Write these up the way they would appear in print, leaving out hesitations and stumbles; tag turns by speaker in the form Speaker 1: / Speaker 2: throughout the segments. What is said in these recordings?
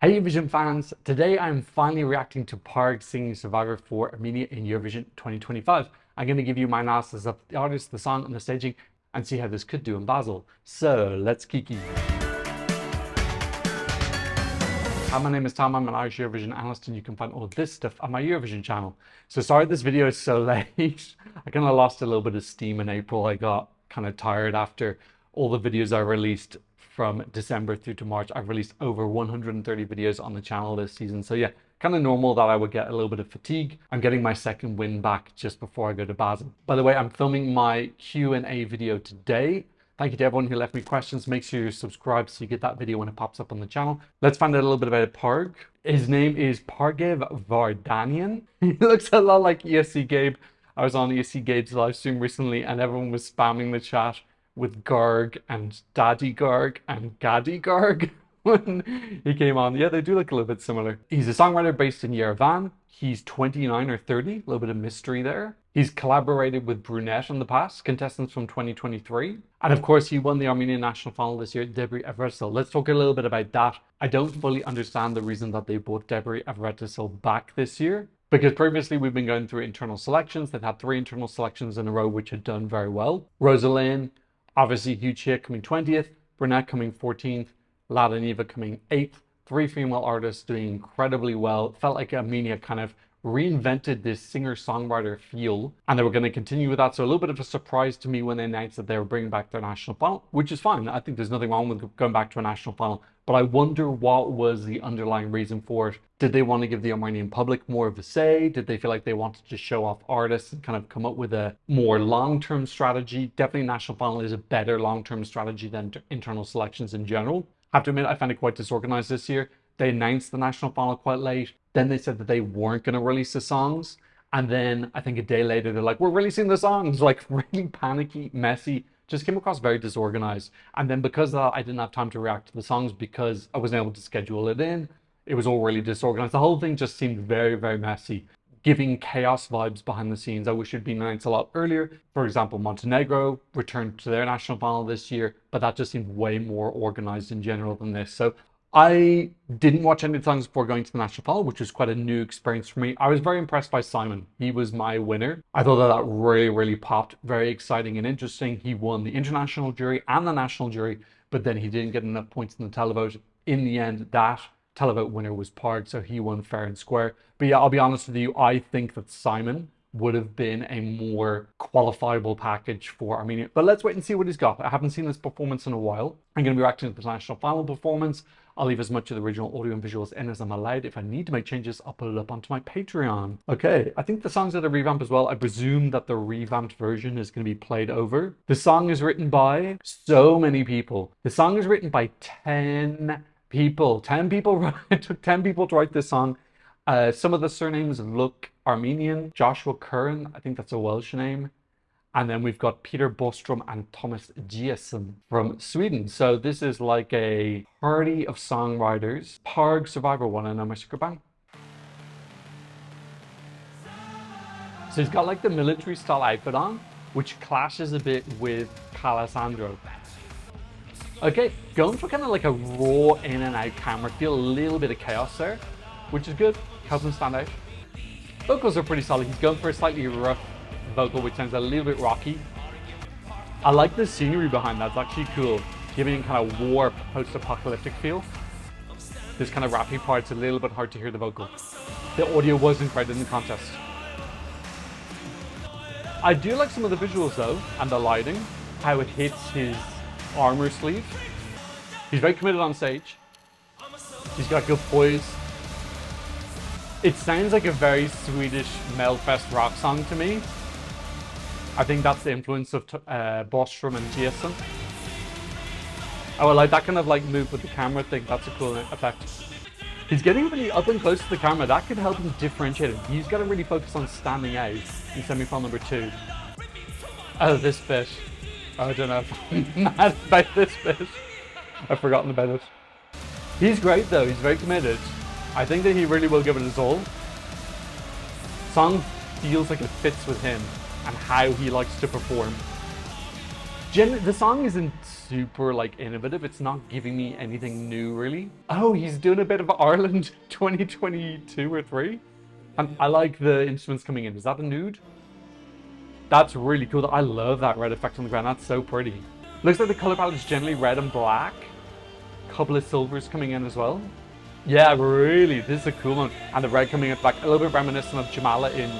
Speaker 1: Hey Eurovision fans, today I'm finally reacting to Parg singing Survivor for Armenia in Eurovision 2025. I'm going to give you my analysis of the artist, the song, and the staging, and see how this could do in Basel. So let's kiki. Hi, my name is Tom, I'm an Irish Eurovision analyst, and you can find all of this stuff on my Eurovision channel. So sorry this video is so late. I kind of lost a little bit of steam in April. I got kind of tired after all the videos I released from December through to March. I've released over 130 videos on the channel this season. So yeah, kind of normal that I would get a little bit of fatigue. I'm getting my second win back just before I go to Basel. By the way, I'm filming my Q&A video today. Thank you to everyone who left me questions. Make sure you're subscribed so you get that video when it pops up on the channel. Let's find out a little bit about Parg. His name is Pargev Vardanian. He looks a lot like ESC Gabe. I was on ESC Gabe's live stream recently and everyone was spamming the chat with Garg and Daddy Garg and Gaddy Garg when he came on. Yeah, they do look a little bit similar. He's a songwriter based in Yerevan. He's 29 or 30, a little bit of mystery there. He's collaborated with Brunette in the past, contestants from 2023. And of course, he won the Armenian national final this year, Debri Evretisel. Let's talk a little bit about that. I don't fully understand the reason that they brought Debri Evretisel back this year, because previously we've been going through internal selections. They've had 3 internal selections in a row, which had done very well. Rosalind, obviously huge hit, coming 20th. Brunette coming 14th. Lada Neva coming 8th. 3 female artists doing incredibly well. Felt like Armenia kind of reinvented this singer-songwriter feel, and they were going to continue with that. So a little bit of a surprise to me when they announced that they were bringing back their national final, which is fine. I think there's nothing wrong with going back to a national final, but I wonder what was the underlying reason for it. Did they want to give the Armenian public more of a say? Did they feel like they wanted to show off artists and kind of come up with a more long-term strategy? Definitely national final is a better long-term strategy than internal selections in general. I have to admit, I found it quite disorganized this year. They announced the national final quite late. Then they said that they weren't going to release the songs. And then I think a day later, they're like, we're releasing the songs. Like really panicky, messy, just came across very disorganized. And then because of that, I didn't have time to react to the songs because I wasn't able to schedule it in. It was all really disorganized. The whole thing just seemed very, very messy, giving chaos vibes behind the scenes. I wish it'd been announced a lot earlier. For example, Montenegro returned to their national final this year, but that just seemed way more organized in general than this. So I didn't watch any of the songs before going to the national final, which was quite a new experience for me. I was very impressed by Simon. He was my winner. I thought that really, really popped. Very exciting and interesting. He won the international jury and the national jury, but then he didn't get enough points in the televote. In the end, that televote winner was Parg, so he won fair and square. But yeah, I'll be honest with you, I think that Simon would have been a more qualifiable package for Armenia. But let's wait and see what he's got. I haven't seen this performance in a while. I'm going to be reacting to the national final performance. I'll leave as much of the original audio and visuals in as I'm allowed. If I need to make changes, I'll put it up onto my Patreon. Okay, I think the songs are the revamp as well. I presume that the revamped version is going to be played over. The song is written by so many people. The song is written by 10 people. 10 people. It took 10 people to write this song. Some of the surnames look Armenian. Joshua Curran, I think that's a Welsh name. And then we've got Peter Bostrom and Thomas Giesen from Sweden. So this is like a party of songwriters. Parg Survivor one, and my secret bang. So he's got like the military style outfit on, which clashes a bit with Calasandro. Okay, going for kind of like a raw in and out camera feel, a little bit of chaos there, which is good, helps him stand out. Vocals are pretty solid. He's going for a slightly rough vocal, which sounds a little bit rocky. I like the scenery behind that. It's actually cool, giving kind of war post-apocalyptic feel. This kind of rappy part's a little bit hard to hear the vocal. The audio was incredible in the contest. I do like some of the visuals though, and the lighting, how it hits his armor sleeve. He's very committed on stage. He's got good poise. It sounds like a very Swedish Melfest rock song to me. I think that's the influence of Bostrom and Giesen. Oh, I like that kind of like move with the camera thing. That's a cool effect. He's getting really up and close to the camera. That could help him differentiate him. He's got to really focus on standing out in semi-final number 2. Oh, this bit. I don't know if I'm mad about this bit. I've forgotten about it. He's great though. He's very committed. I think that he really will give it his all. Song feels like it fits with him and how he likes to perform. The song isn't super like innovative. It's not giving me anything new really. Oh, he's doing a bit of Ireland 2022 or 3. And I like the instruments coming in. Is that a nude? That's really cool. I love that red effect on the ground. That's so pretty. Looks like the color palette is generally red and black. Couple of silvers coming in as well. Yeah, really. This is a cool one. And the red coming in like a little bit reminiscent of Jamala in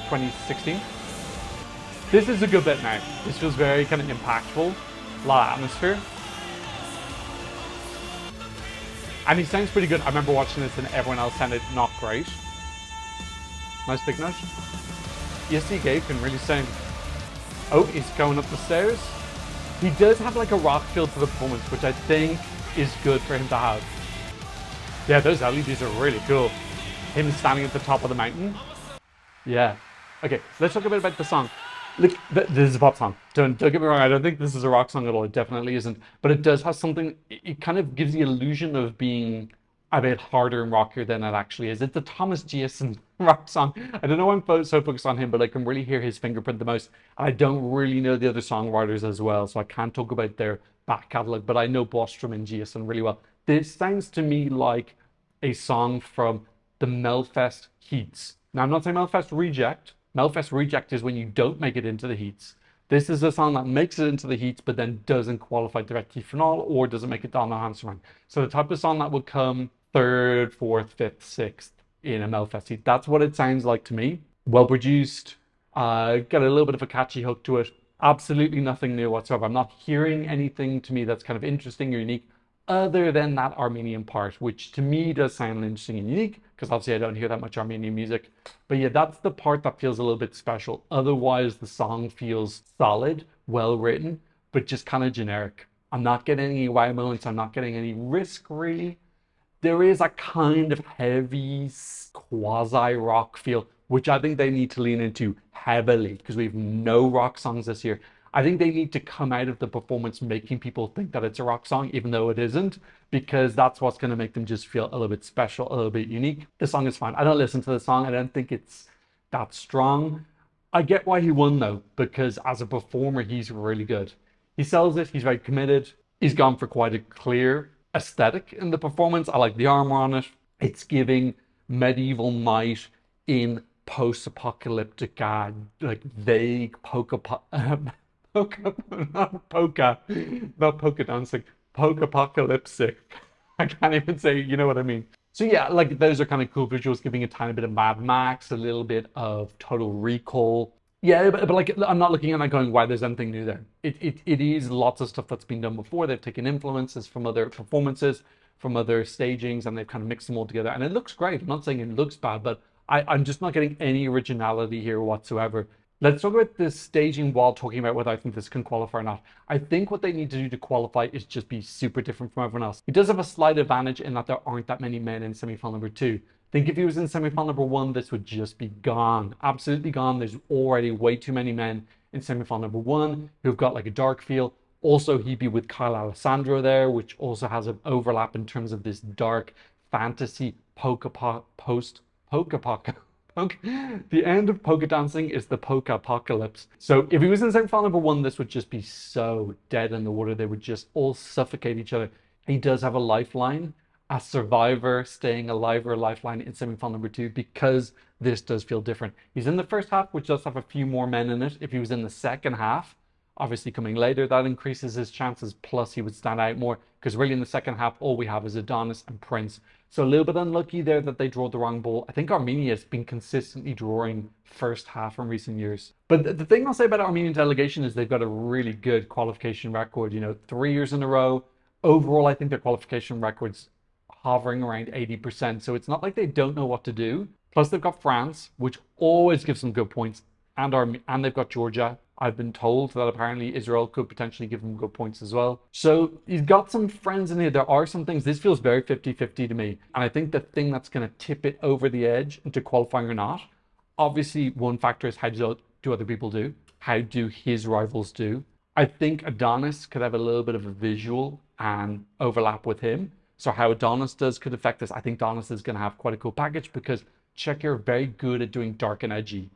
Speaker 1: 2016. This is a good bit now. This feels very kind of impactful. A lot of atmosphere. And he sounds pretty good. I remember watching this and everyone else sounded not great. Nice big note. ESC Gabe can really sound. Oh, he's going up the stairs. He does have like a rock feel to the performance, which I think is good for him to have. Yeah, those LEDs are really cool. Him standing at the top of the mountain. Yeah. Okay, let's talk a bit about the song. Look, this is a pop song. Don't get me wrong. I don't think this is a rock song at all. It definitely isn't. But it does have something. It kind of gives the illusion of being a bit harder and rockier than it actually is. It's a Thomas Jason rock song. I don't know why I'm so focused on him, but I can really hear his fingerprint the most. I don't really know the other songwriters as well, so I can't talk about their back catalog. But I know Bostrom and Jason really well. This sounds to me like a song from the Melfest Heats. Now, I'm not saying Melfest Reject. Melfest Reject is when you don't make it into the heats. This is a song that makes it into the heats, but then doesn't qualify directly for final or doesn't make it down the Hamstring. So the type of song that would come third, fourth, fifth, sixth in a Melfest heat. That's what it sounds like to me. Well produced, got a little bit of a catchy hook to it. Absolutely nothing new whatsoever. I'm not hearing anything to me that's kind of interesting or unique other than that Armenian part, which to me does sound interesting and unique, because obviously I don't hear that much Armenian music. But yeah, that's the part that feels a little bit special. Otherwise, the song feels solid, well written, but just kind of generic. I'm not getting any wow moments. I'm not getting any risk, really. There is a kind of heavy quasi-rock feel, which I think they need to lean into heavily, because we have no rock songs this year. I think they need to come out of the performance making people think that it's a rock song, even though it isn't, because that's what's going to make them just feel a little bit special, a little bit unique. The song is fine. I don't listen to the song. I don't think it's that strong. I get why he won, though, because as a performer, he's really good. He sells it. He's very committed. He's gone for quite a clear aesthetic in the performance. I like the armor on it. It's giving medieval might in post-apocalyptic, like vague not polka dancing, poke-apocalyptic. I can't even say, you know what I mean. So yeah, like those are kind of cool visuals, giving a tiny bit of Mad Max, a little bit of Total Recall. Yeah, but like I'm not looking at that going, why there's anything new there. It is lots of stuff that's been done before. They've taken influences from other performances, from other stagings, and they've kind of mixed them all together. And it looks great. I'm not saying it looks bad, but I'm just not getting any originality here whatsoever. Let's talk about the staging while talking about whether I think this can qualify or not. I think what they need to do to qualify is just be super different from everyone else. He does have a slight advantage in that there aren't that many men in semi-final number 2. I think if he was in semi-final number 1, this would just be gone. Absolutely gone. There's already way too many men in semi-final number 1 who've got like a dark feel. Also, he'd be with Kyle Alessandro there, which also has an overlap in terms of this dark fantasy the end of polka dancing is the polka apocalypse. So if he was in semi-final number 1, this would just be so dead in the water. They would just all suffocate each other. He does have a lifeline, a survivor staying alive or a lifeline in semi-final number 2, because this does feel different. He's in the first half, which does have a few more men in it. If he was in the second half, obviously coming later, that increases his chances, plus he would stand out more, because really in the second half, all we have is Adonis and Prince. So a little bit unlucky there that they draw the wrong ball. I think Armenia has been consistently drawing first half in recent years. But the thing I'll say about Armenian delegation is they've got a really good qualification record, 3 years in a row. Overall, I think their qualification record's hovering around 80%. So it's not like they don't know what to do. Plus they've got France, which always gives them good points. And they've got Georgia. I've been told that apparently Israel could potentially give them good points as well. So he's got some friends in here. There are some things. This feels very 50-50 to me. And I think the thing that's going to tip it over the edge into qualifying or not, obviously one factor is how do other people do? How do his rivals do? I think Adonis could have a little bit of a visual and overlap with him. So how Adonis does could affect this. I think Adonis is going to have quite a cool package because Czech are very good at doing dark and edgy.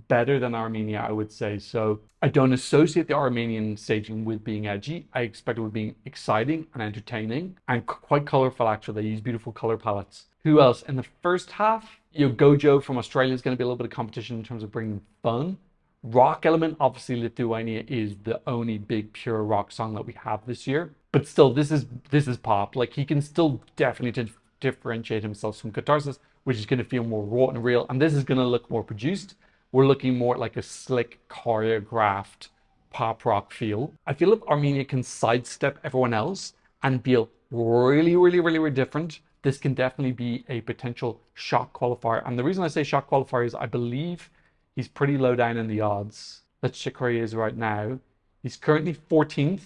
Speaker 1: better than Armenia, I would say. So I don't associate the Armenian staging with being edgy. I expect it with being exciting and entertaining and quite colorful, actually. They use beautiful color palettes. Who else? In the first half, Gojo from Australia is going to be a little bit of competition in terms of bringing fun. Rock element, obviously Lithuania is the only big pure rock song that we have this year. But still, this is pop. Like he can still definitely differentiate himself from Catharsis, which is going to feel more raw and real. And this is going to look more produced. We're looking more like a slick, choreographed pop rock feel. I feel if Armenia can sidestep everyone else and feel really, really, really, really different, this can definitely be a potential shock qualifier. And the reason I say shock qualifier is I believe he's pretty low down in the odds. Let's check where he is right now. He's currently 14th.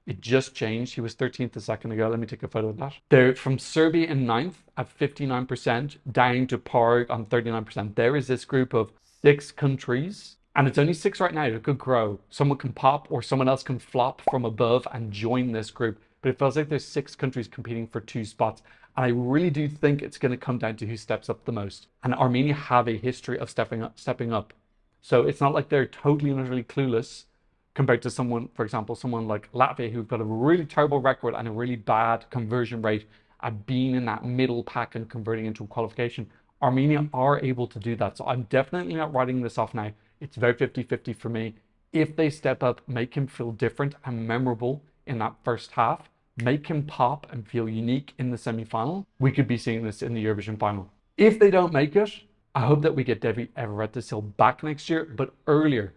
Speaker 1: It just changed. He was 13th a second ago. Let me take a photo of that. They're from Serbia in 9th at 59%, down to Parg on 39%. There is this group of 6 countries, and it's only 6 right now. It could grow. Someone can pop or someone else can flop from above and join this group. But it feels like there's 6 countries competing for 2 spots. And I really do think it's going to come down to who steps up the most. And Armenia have a history of stepping up. So it's not like they're totally and utterly clueless compared to someone, for example, someone like Latvia, who've got a really terrible record and a really bad conversion rate at being in that middle pack and converting into a qualification. Armenia are able to do that. So I'm definitely not writing this off now. It's very 50-50 for me. If they step up, make him feel different and memorable in that first half, make him pop and feel unique in the semi-final, we could be seeing this in the Eurovision final. If they don't make it, I hope that we get Devi Everett back next year, but earlier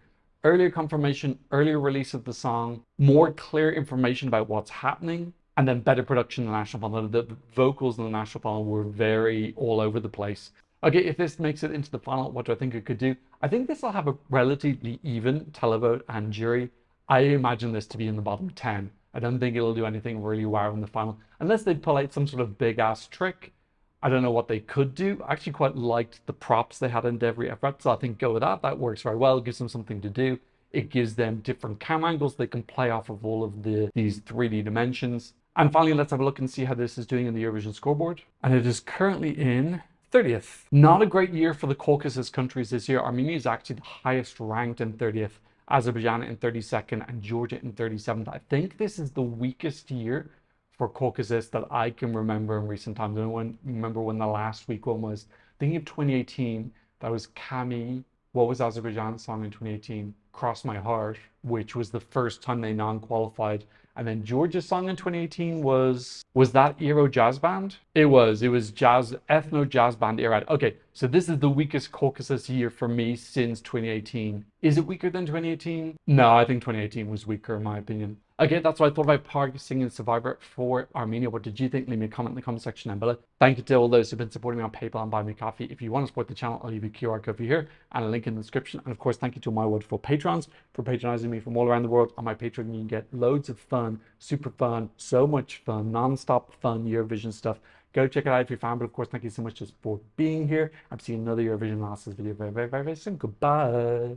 Speaker 1: confirmation, earlier release of the song, more clear information about what's happening, and then better production in the national final. The vocals in the national final were very all over the place. Okay, if this makes it into the final, what do I think it could do? I think this will have a relatively even televote and jury. I imagine this to be in the bottom 10. I don't think it'll do anything really wow in the final, unless they pull out some sort of big ass trick. I don't know what they could do. I actually quite liked the props they had in Devi Everett, so I think go with that. That works very well. It gives them something to do. It gives them different cam angles. They can play off of all of these 3D dimensions. And finally, let's have a look and see how this is doing in the Eurovision scoreboard. And it is currently in 30th. Not a great year for the Caucasus countries this year. Armenia is actually the highest ranked in 30th. Azerbaijan in 32nd and Georgia in 37th. I think this is the weakest year for Caucasus that I can remember in recent times. I don't remember when the last week one was. Thinking of 2018, that was Kami. What was Azerbaijan's song in 2018? Cross My Heart, which was the first time they non-qualified. And then Georgia's song in 2018 was that Euro Jazz Band? It was jazz, ethno jazz band era. Okay, so this is the weakest Caucasus year for me since 2018. Is it weaker than 2018? No, I think 2018 was weaker in my opinion. Okay, that's what I thought about Parg singing Survivor for Armenia. What did you think? Leave me a comment in the comment section down below. Thank you to all those who've been supporting me on PayPal and Buy Me Coffee. If you want to support the channel, I'll leave a QR code for here and a link in the description. And of course, thank you to my wonderful patrons for patronizing me from all around the world. On my Patreon, you can get loads of fun, super fun, so much fun, non-stop fun Eurovision stuff. Go check it out if you're a fan. But of course, thank you so much just for being here. I'm seeing another Eurovision analysis video very, very, very, very soon. Goodbye.